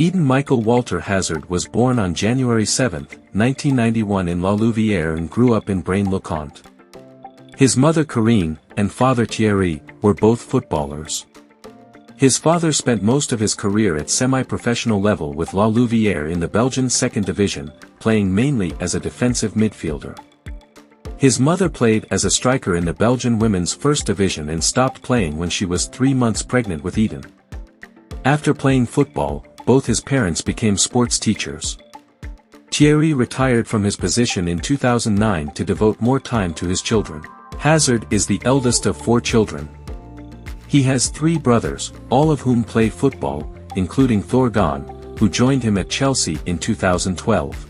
Eden Michael Walter Hazard was born on January 7, 1991 in La Louvière and grew up in Braine-le-Comte. His mother Corinne, and father Thierry, were both footballers. His father spent most of his career at semi-professional level with La Louvière in the Belgian second division, playing mainly as a defensive midfielder. His mother played as a striker in the Belgian women's first division and stopped playing when she was 3 months pregnant with Eden. After playing football, both his parents became sports teachers. Thierry retired from his position in 2009 to devote more time to his children. Hazard is the eldest of 4 children. He has 3 brothers, all of whom play football, including Thorgan, who joined him at Chelsea in 2012.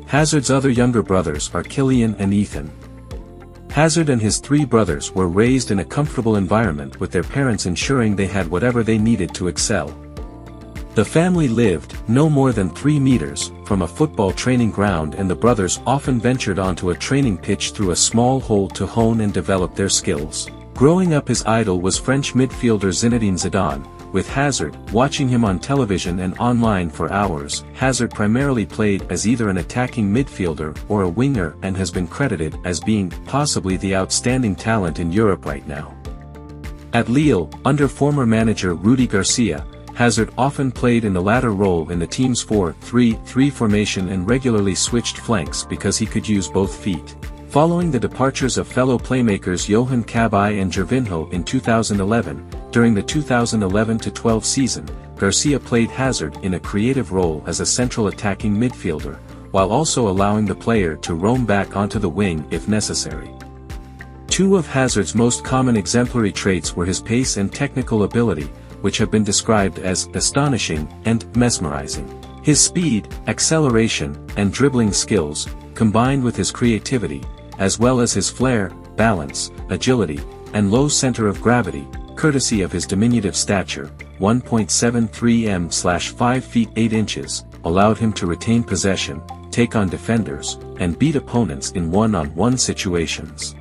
Hazard's other younger brothers are Kylian and Ethan. Hazard and his 3 brothers were raised in a comfortable environment with their parents ensuring they had whatever they needed to excel. The family lived no more than 3 meters from a football training ground, and the brothers often ventured onto a training pitch through a small hole to hone and develop their skills. Growing up, his idol was French midfielder Zinedine Zidane, with Hazard watching him on television and online for hours. Hazard primarily played as either an attacking midfielder or a winger and has been credited as being possibly the outstanding talent in Europe right now. At Lille, under former manager Rudi Garcia, Hazard often played in the latter role in the team's 4-3-3 formation and regularly switched flanks because he could use both feet. Following the departures of fellow playmakers Johan Cabaye and Gervinho in 2011, during the 2011-12 season, Garcia played Hazard in a creative role as a central attacking midfielder, while also allowing the player to roam back onto the wing if necessary. 2 of Hazard's most common exemplary traits were his pace and technical ability, which have been described as astonishing and mesmerizing. His speed, acceleration, and dribbling skills, combined with his creativity, as well as his flair, balance, agility, and low center of gravity, courtesy of his diminutive stature, 1.73 m/5 feet 8 inches, allowed him to retain possession, take on defenders, and beat opponents in one-on-one situations.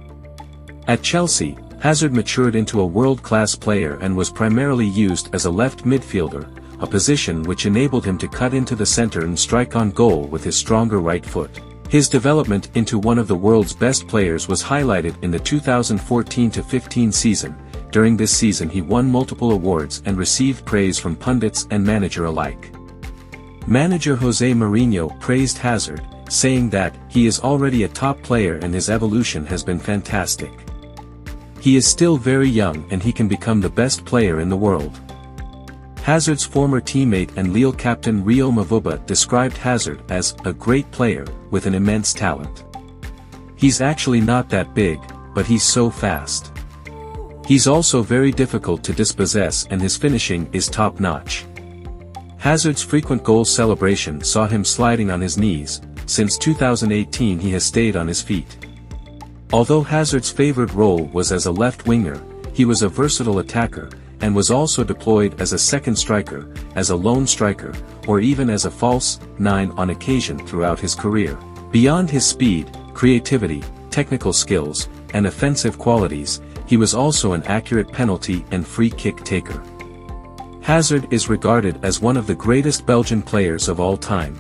At Chelsea, Hazard matured into a world-class player and was primarily used as a left midfielder, a position which enabled him to cut into the center and strike on goal with his stronger right foot. His development into one of the world's best players was highlighted in the 2014-15 season. During this season he won multiple awards and received praise from pundits and manager alike. Manager Jose Mourinho praised Hazard, saying that he is already a top player and his evolution has been fantastic. He is still very young and he can become the best player in the world. Hazard's former teammate and Lille captain Rio Mavuba described Hazard as a great player with an immense talent. He's actually not that big, but he's so fast. He's also very difficult to dispossess and his finishing is top-notch. Hazard's frequent goal celebration saw him sliding on his knees. Since 2018 he has stayed on his feet. Although Hazard's favored role was as a left winger, he was a versatile attacker, and was also deployed as a second striker, as a lone striker, or even as a false 9 on occasion throughout his career. Beyond his speed, creativity, technical skills, and offensive qualities, he was also an accurate penalty and free kick taker. Hazard is regarded as one of the greatest Belgian players of all time.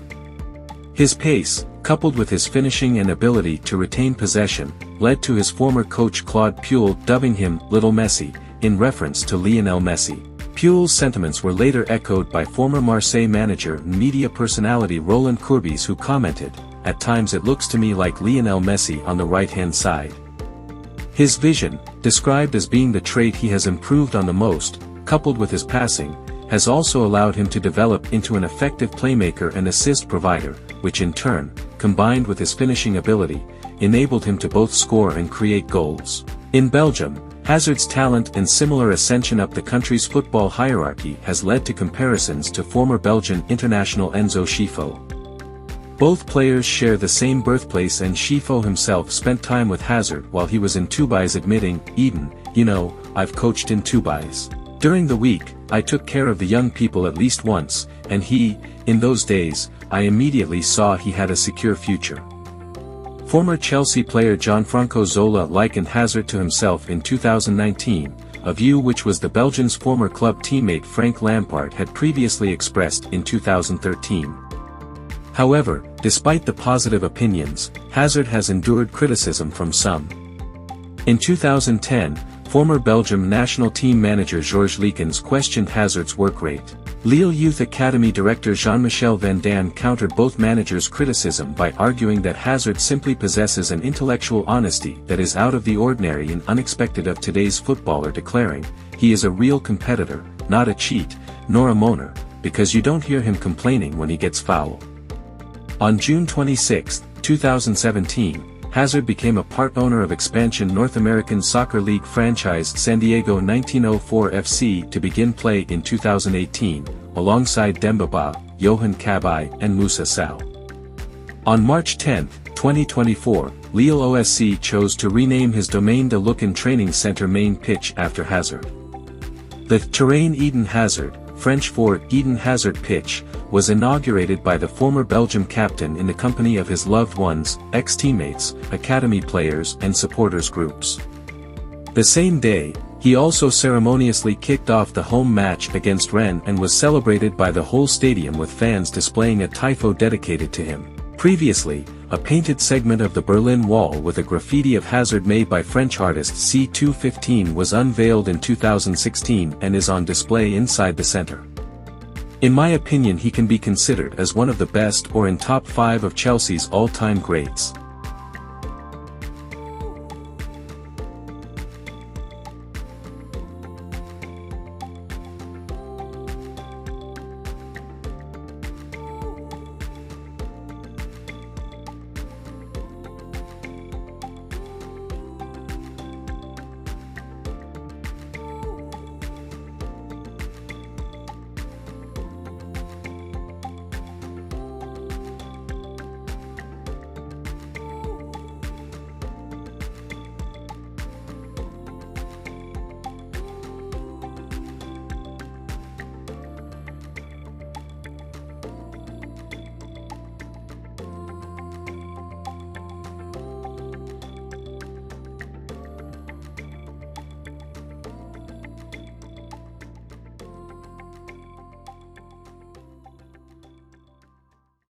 His pace, coupled with his finishing and ability to retain possession, led to his former coach Claude Puel dubbing him Little Messi, in reference to Lionel Messi. Puel's sentiments were later echoed by former Marseille manager and media personality Roland Courbis, who commented, "At times it looks to me like Lionel Messi on the right-hand side." His vision, described as being the trait he has improved on the most, coupled with his passing, has also allowed him to develop into an effective playmaker and assist provider, which in turn, combined with his finishing ability, enabled him to both score and create goals. In Belgium, Hazard's talent and similar ascension up the country's football hierarchy has led to comparisons to former Belgian international Enzo Scifo. Both players share the same birthplace, and Scifo himself spent time with Hazard while he was in Tubize, admitting, "Eden, you know, I've coached in Tubize. During the week, I took care of the young people at least once, and in those days, I immediately saw he had a secure future." Former Chelsea player Gianfranco Zola likened Hazard to himself in 2019, a view which was the Belgian's former club teammate Frank Lampard had previously expressed in 2013. However, despite the positive opinions, Hazard has endured criticism from some. In 2010, former Belgium national team manager Georges Leekens questioned Hazard's work rate. Lille Youth Academy director Jean-Michel Van Dan countered both managers' criticism by arguing that Hazard simply possesses an intellectual honesty that is out of the ordinary and unexpected of today's footballer, declaring, "He is a real competitor, not a cheat, nor a moaner, because you don't hear him complaining when he gets foul." On June 26, 2017, Hazard became a part owner of expansion North American Soccer League franchise San Diego 1904 FC to begin play in 2018, alongside Demba Ba, Johan Cabaye and Moussa Sow. On March 10, 2024, Lille OSC chose to rename his Domaine de Leuven training center main pitch after Hazard. The Terrain Eden Hazard, French for Eden Hazard pitch, was inaugurated by the former Belgium captain in the company of his loved ones, ex-teammates, academy players and supporters groups. The same day, he also ceremoniously kicked off the home match against Rennes and was celebrated by the whole stadium with fans displaying a tifo dedicated to him. Previously, a painted segment of the Berlin Wall with a graffiti of Hazard made by French artist C215 was unveiled in 2016 and is on display inside the center. In my opinion, he can be considered as one of the best or in top 5 of Chelsea's all-time greats.